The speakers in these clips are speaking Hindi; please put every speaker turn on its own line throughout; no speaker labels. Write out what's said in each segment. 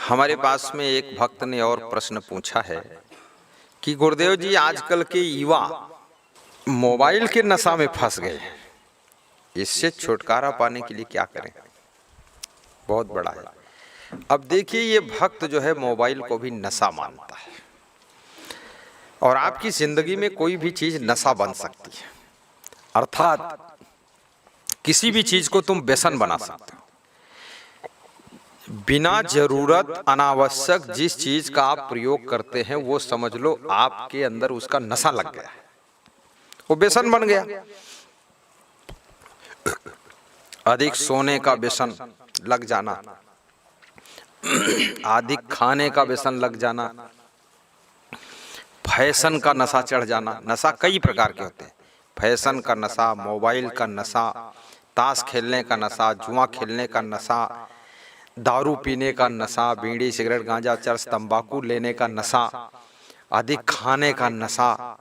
हमारे पास में एक भक्त ने और प्रश्न पूछा है कि गुरुदेव जी, आजकल के युवा मोबाइल के नशा में फंस गए हैं, इससे छुटकारा पाने के लिए क्या करें। बहुत बड़ा है। अब देखिए, ये भक्त जो है मोबाइल को भी नशा मानता है, और आपकी जिंदगी में कोई भी चीज नशा बन सकती है, अर्थात किसी भी चीज को तुम व्यसन बना सकते हो। बिना जरूरत अनावश्यक जिस चीज का आप प्रयोग करते हैं वो समझ लो आपके अंदर उसका नशा लग गया, वो व्यसन बन गया। अधिक सोने का व्यसन लग जाना, अधिक खाने का व्यसन लग जाना, फैशन का नशा चढ़ जाना। नशा कई प्रकार के होते हैं, फैशन का नशा, मोबाइल का नशा, ताश खेलने का नशा, जुआ खेलने का नशा, दारू पीने का नशा, बीड़ी सिगरेट गांजा चरस तंबाकू लेने का नशा, अधिक खाने का नशा,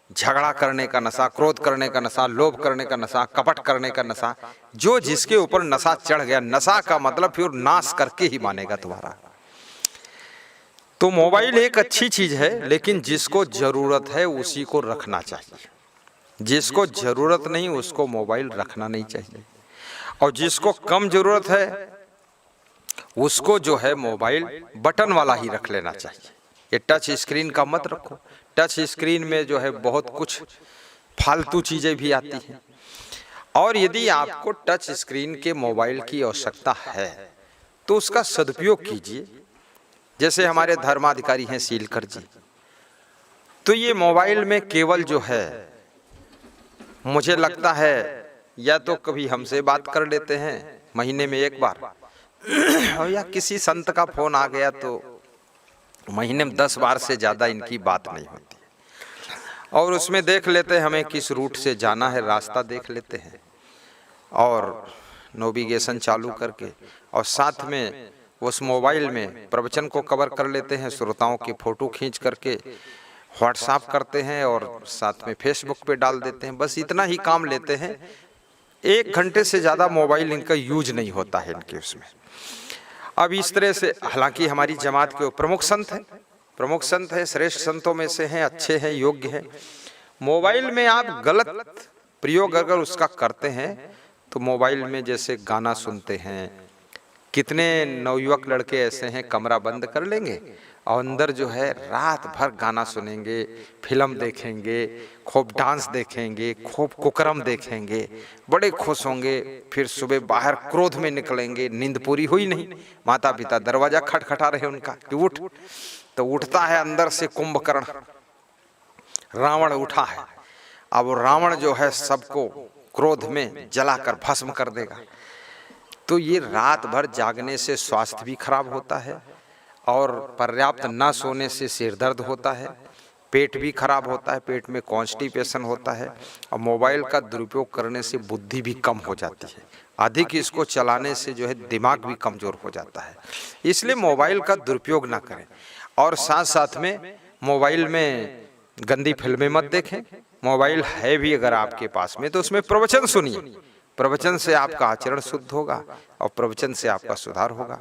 झगड़ा करने का नशा, क्रोध करने का नशा, लोभ करने का नशा, कपट करने का नशा। जो जिसके ऊपर नशा चढ़ गया, नशा का मतलब फिर नाश करके ही मानेगा तुम्हारा। तो मोबाइल एक अच्छी चीज है, लेकिन जिसको जरूरत है उसी को रखना चाहिए। जिसको जरूरत नहीं उसको मोबाइल रखना नहीं चाहिए, और जिसको कम जरूरत है उसको जो है मोबाइल बटन वाला ही रख लेना चाहिए। ये टच स्क्रीन का मत रखो। टच स्क्रीन में जो है बहुत कुछ फालतू चीजें भी आती हैं, और यदि आपको टच स्क्रीन के मोबाइल की आवश्यकता है तो उसका सदुपयोग कीजिए। जैसे हमारे धर्माधिकारी हैं सीलकर जी, तो ये मोबाइल में केवल जो है मुझे लगता है या तो कभी हमसे बात कर लेते हैं महीने में एक बार, और या किसी संत का फोन आ गया तो महीने में 10 बार से ज्यादा इनकी बात नहीं होती। और उसमें देख लेते हैं हमें किस रूट से जाना है, रास्ता देख लेते हैं और नेविगेशन चालू करके, और साथ में उस मोबाइल में प्रवचन को कवर कर लेते हैं, श्रोताओं की फोटो खींच करके व्हाट्सएप करते हैं और साथ में फेसबुक पे डाल देते हैं। बस इतना ही काम लेते हैं। 1 घंटे से ज्यादा मोबाइल इनका यूज नहीं होता है इनके उसमें। अब इस तरह से, हालांकि हमारी जमात के प्रमुख संत है, श्रेष्ठ संतों में से हैं, अच्छे हैं, योग्य हैं। मोबाइल में आप गलत प्रयोग अगर उसका करते हैं तो मोबाइल में जैसे गाना सुनते हैं, कितने नवयुवक लड़के ऐसे हैं कमरा बंद कर लेंगे और अंदर जो है रात भर गाना सुनेंगे, फिल्म देखेंगे, खूब डांस देखेंगे, खूब कुकर्म देखेंगे, बड़े खुश होंगे। फिर सुबह बाहर क्रोध में निकलेंगे, नींद पूरी हुई नहीं, माता पिता दरवाजा खटखटा रहे उनका कि उठ, तो उठता है अंदर से कुंभकर्ण, रावण उठा है। अब रावण जो है सबको क्रोध में जलाकर भस्म कर देगा। तो ये रात भर जागने से स्वास्थ्य भी खराब होता है, और पर्याप्त ना सोने से सिर दर्द होता है, पेट भी खराब होता है, पेट में कॉन्स्टिपेशन होता है, और मोबाइल का दुरुपयोग करने से बुद्धि भी कम हो जाती है। अधिक इसको चलाने से जो है दिमाग भी कमजोर हो जाता है। इसलिए मोबाइल का दुरुपयोग ना करें, और साथ साथ में मोबाइल में गंदी फिल्में मत देखें। मोबाइल है भी अगर आपके पास में तो उसमें प्रवचन सुनिए, प्रवचन से आपका आचरण शुद्ध होगा और प्रवचन से आपका सुधार होगा।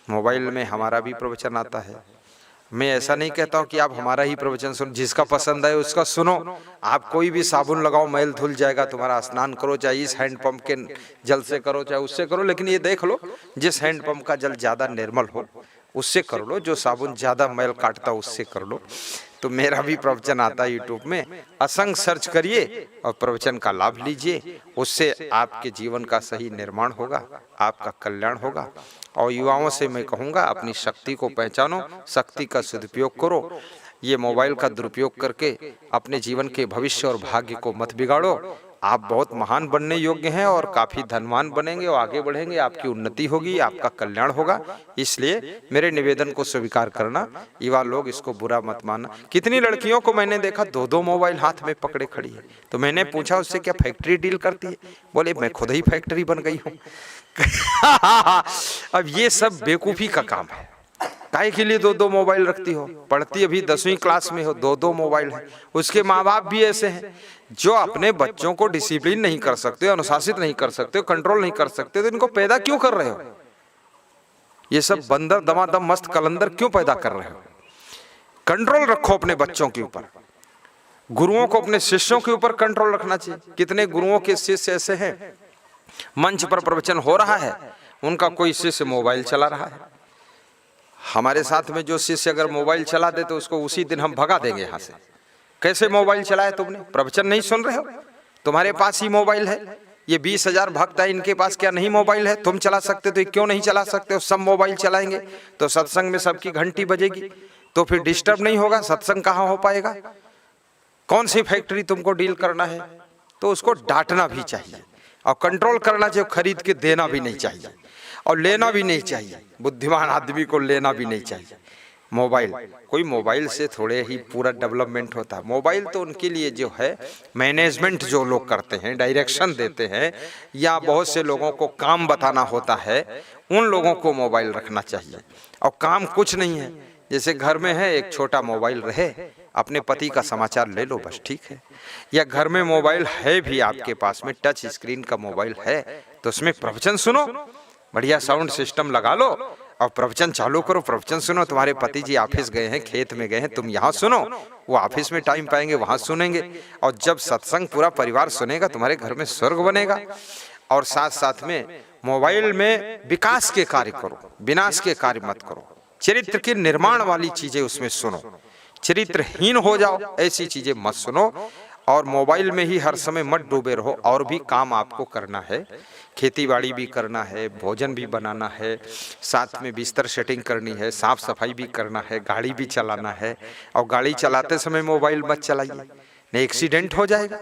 मोबाइल में हमारा भी प्रवचन आता है। मैं ऐसा नहीं कहता हूँ कि आप हमारा ही प्रवचन सुनो, जिसका पसंद है उसका सुनो। आप कोई भी साबुन लगाओ, मैल धुल जाएगा तुम्हारा। स्नान करो, चाहे इस हैंडपंप के जल से करो चाहे उससे करो, लेकिन ये देख लो जिस हैंडपंप का जल ज्यादा निर्मल हो उससे कर लो, जो साबुन ज्यादा मैल काटता उससे कर लो। तो मेरा भी प्रवचन आता है यूट्यूब में, असंग सर्च करिए और प्रवचन का लाभ लीजिए। उससे आपके जीवन का सही निर्माण होगा, आपका कल्याण होगा। और युवाओं से मैं कहूँगा अपनी शक्ति को पहचानो, शक्ति का सदुपयोग करो। ये मोबाइल का दुरुपयोग करके अपने जीवन के भविष्य और भाग्य को मत बिगाड़ो। आप बहुत महान बनने योग्य हैं और काफी धनवान बनेंगे और आगे बढ़ेंगे, आपकी उन्नति होगी, आपका कल्याण होगा। इसलिए मेरे निवेदन को स्वीकार करना, युवा लोग इसको बुरा मत मानना। कितनी लड़कियों को मैंने देखा 2-2 मोबाइल हाथ में पकड़े खड़ी है, तो मैंने पूछा उससे क्या फैक्ट्री डील करती है? बोले मैं खुद ही फैक्ट्री बन गई हूँ। अब ये सब बेवकूफी का काम है। काहे के लिए 2-2 मोबाइल रखती हो? पढ़ती अभी 10वीं क्लास में हो, 2-2 मोबाइल है। उसके माँ बाप भी ऐसे हैं जो अपने बच्चों को डिसिप्लिन नहीं कर सकते, अनुशासित नहीं कर सकते, कंट्रोल नहीं कर सकते, तो इनको पैदा क्यों कर रहे हो? ये सब बंदर दमादम मस्त कलंदर क्यों पैदा कर रहे हो? कंट्रोल रखो अपने बच्चों के ऊपर। गुरुओं को अपने शिष्यों के ऊपर कंट्रोल रखना चाहिए। कितने गुरुओं के शिष्य ऐसे हैं, मंच पर प्रवचन हो रहा है, उनका कोई शिष्य मोबाइल चला रहा है। हमारे साथ में जो शिष्य अगर मोबाइल चला दे तो उसको उसी दिन हम भगा देंगे यहाँ से। कैसे मोबाइल चलाया तुमने? प्रवचन नहीं सुन रहे हो? तुम्हारे पास ही मोबाइल है। ये 20,000 भक्त है, इनके पास क्या नहीं मोबाइल है? तुम चला सकते तो क्यों नहीं चला सकते हो? सब मोबाइल चलाएंगे तो सत्संग में सबकी घंटी बजेगी, तो फिर डिस्टर्ब नहीं होगा, सत्संग कहाँ हो पाएगा? कौन सी फैक्ट्री तुमको डील करना है? तो उसको डांटना भी चाहिए और कंट्रोल करना चाहिए। खरीद के देना भी नहीं चाहिए और लेना भी नहीं चाहिए। बुद्धिमान आदमी को लेना भी नहीं चाहिए मोबाइल। कोई मोबाइल से थोड़े ही पूरा डेवलपमेंट होता है। मोबाइल तो उनके लिए जो है मैनेजमेंट जो लोग करते हैं, डायरेक्शन देते हैं, या बहुत से लोगों को काम बताना होता है, उन लोगों को मोबाइल रखना चाहिए। और काम कुछ नहीं है, जैसे घर में है एक छोटा मोबाइल रहे, अपने पति का समाचार ले लो बस, ठीक है। या घर में मोबाइल है भी आपके पास में, टच स्क्रीन का मोबाइल है, तो उसमें प्रवचन सुनो, बढ़िया साउंड सिस्टम लगा लो और प्रवचन चालू करो, प्रवचन सुनो। तुम्हारे पति जी ऑफिस गए हैं, खेत में गए हैं, तुम यहाँ सुनो, वो ऑफिस में टाइम पाएंगे वहां सुनेंगे। और जब सत्संग पूरा परिवार सुनेगा, तुम्हारे घर में स्वर्ग बनेगा। और साथ साथ में मोबाइल में विकास के कार्य करो, विनाश के कार्य मत करो। चरित्र के निर्माण वाली चीजें उसमें सुनो, चरित्रहीन हो जाओ ऐसी चीजें मत सुनो। और मोबाइल में ही हर समय मत डूबे रहो। और भी काम आपको करना है, खेती बाड़ी भी करना है, भोजन भी बनाना है, साथ में बिस्तर सेटिंग करनी है, साफ सफाई भी करना है, गाड़ी भी चलाना है। और गाड़ी चलाते समय मोबाइल मत चलाइए, नहीं एक्सीडेंट हो जाएगा।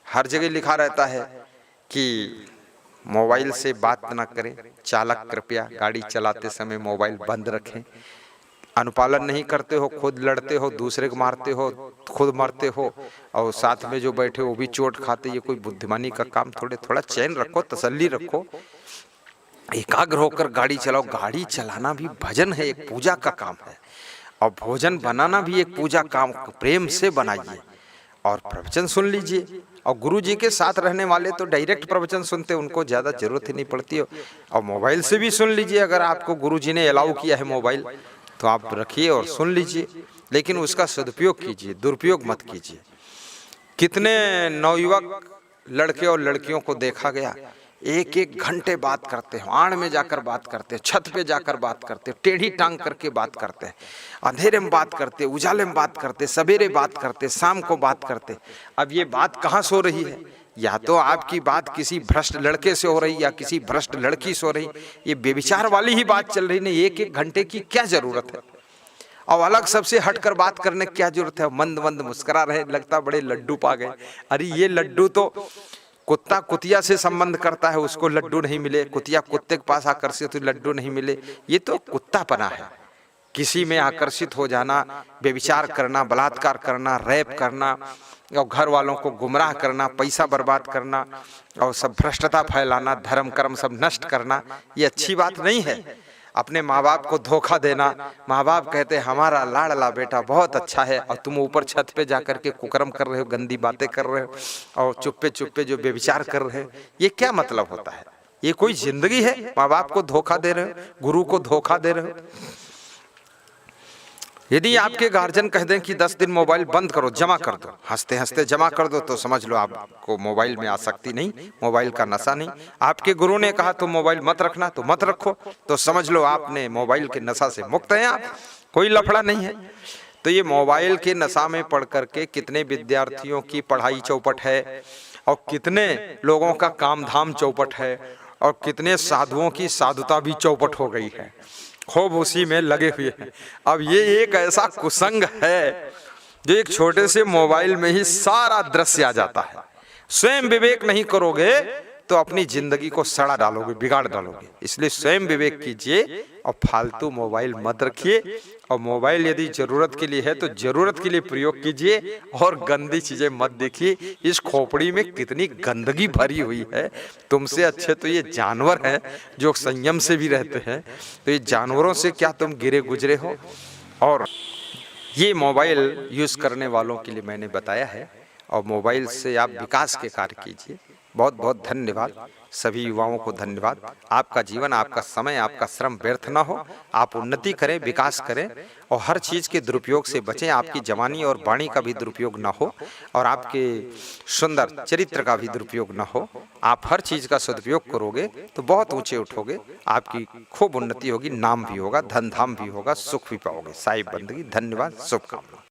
हर जगह लिखा रहता है कि मोबाइल से बात ना करें, चालक कृपया गाड़ी चलाते समय मोबाइल बंद रखें। अनुपालन नहीं करते हो, खुद लड़ते हो, दूसरे को मारते हो, खुद मरते हो, और साथ में जो बैठे हो वो भी चोट खाते। ये कोई बुद्धिमानी का काम थोड़े। थोड़ा चैन रखो, तसल्ली रखो, एकाग्र होकर गाड़ी चलाओ। गाड़ी चलाना भी भजन है, एक पूजा का काम है। और भोजन बनाना भी एक पूजा काम, प्रेम से बनाइए। और प्रवचन सुन लीजिए। और गुरु जी के साथ रहने वाले तो डायरेक्ट प्रवचन सुनते, उनको ज्यादा जरूरत ही नहीं पड़ती हो। और मोबाइल से भी सुन लीजिए, अगर आपको गुरु जी ने अलाउ किया है मोबाइल तो आप रखिए और सुन लीजिए, लेकिन उसका सदुपयोग कीजिए, दुरुपयोग मत कीजिए। कितने नवयुवक लड़के और लड़कियों को देखा गया, एक एक घंटे बात करते हैं, आड़ में जाकर बात करते हैं, छत पे जाकर बात करते हैं, टेढ़ी टांग करके बात करते हैं, अंधेरे में बात करते, उजाले में बात करते, सवेरे बात करते, शाम को बात करते। अब ये बात कहाँ सो रही है? या तो आपकी बात किसी भ्रष्ट लड़के से हो रही, या किसी भ्रष्ट लड़की से हो रही। ये बेविचार वाली ही बात चल रही। नहीं, एक एक घंटे की क्या जरूरत है? और अलग सबसे हटकर बात करने की क्या जरूरत है? मंद मंद मुस्कुरा रहे, लगता बड़े लड्डू पा गए। अरे ये लड्डू तो कुत्ता कुतिया से संबंध करता है, उसको लड्डू नहीं मिले। कुतिया कुत्ते के पास आकर्षित तो लड्डू नहीं मिले, ये तो कुत्तापना है। किसी में आकर्षित हो जाना, बेविचार करना, बलात्कार करना, रैप करना, और घर वालों को गुमराह करना, पैसा बर्बाद करना, और सब भ्रष्टता फैलाना, धर्म कर्म सब नष्ट करना, ये अच्छी बात नहीं है। अपने माँ बाप को धोखा देना, माँ बाप कहते हमारा लाडला बेटा बहुत अच्छा है, और तुम ऊपर छत पे जाकर के कुकर्म कर रहे हो, गंदी बातें कर रहे हो, और चुप्पे चुप्पे जो बेविचार कर रहे हो, ये क्या मतलब होता है? ये कोई जिंदगी है? माँ बाप को धोखा दे रहे हो, गुरु को धोखा दे रहे हो। यदि आपके गार्जियन कह दें कि 10 दिन मोबाइल बंद करो, जमा कर दो, हंसते हंसते जमा कर दो, तो समझ लो आपको मोबाइल में आसक्ति नहीं, मोबाइल का नशा नहीं। आपके गुरु ने कहा तो मोबाइल मत रखना, तो मत रखो, तो समझ लो आपने मोबाइल के नशा से मुक्त हैं आप, कोई लफड़ा नहीं है। तो ये मोबाइल के नशा में पढ़ करके कितने विद्यार्थियों की पढ़ाई चौपट है, और कितने लोगों का काम धाम चौपट है, और कितने साधुओं की साधुता भी चौपट हो गई है, खूब उसी में लगे हुए हैं। अब ये एक ऐसा कुसंग है जो एक छोटे से मोबाइल में ही सारा दृश्य आ जाता है। स्वयं विवेक नहीं करोगे तो अपनी जिंदगी को सड़ा डालोगे, बिगाड़ डालोगे। इसलिए स्वयं विवेक कीजिए और फालतू मोबाइल मत रखिए। और मोबाइल यदि जरूरत के लिए है तो जरूरत के लिए प्रयोग कीजिए, और गंदी चीजें मत देखिए। इस खोपड़ी में कितनी गंदगी भरी हुई है। तुमसे अच्छे तो ये जानवर हैं जो संयम से भी रहते हैं, तो ये जानवरों से क्या तुम गिरे गुजरे हो? और ये मोबाइल यूज करने वालों के लिए मैंने बताया है। और मोबाइल से आप विकास के कार्य कीजिए, बहुत बहुत धन्यवाद। सभी युवाओं को धन्यवाद। आपका जीवन, आपका समय, आपका श्रम व्यर्थ ना हो। आप उन्नति करें, विकास करें और हर चीज़ के दुरुपयोग से बचें। आपकी जवानी और वाणी का भी दुरुपयोग ना हो और आपके सुंदर चरित्र का भी दुरुपयोग ना हो। आप हर चीज़ का सदुपयोग करोगे तो बहुत ऊंचे उठोगे, आपकी खूब उन्नति होगी, नाम भी होगा, धन धाम भी होगा, सुख भी पाओगे। साहिब बंदगी, धन्यवाद, शुभकामना।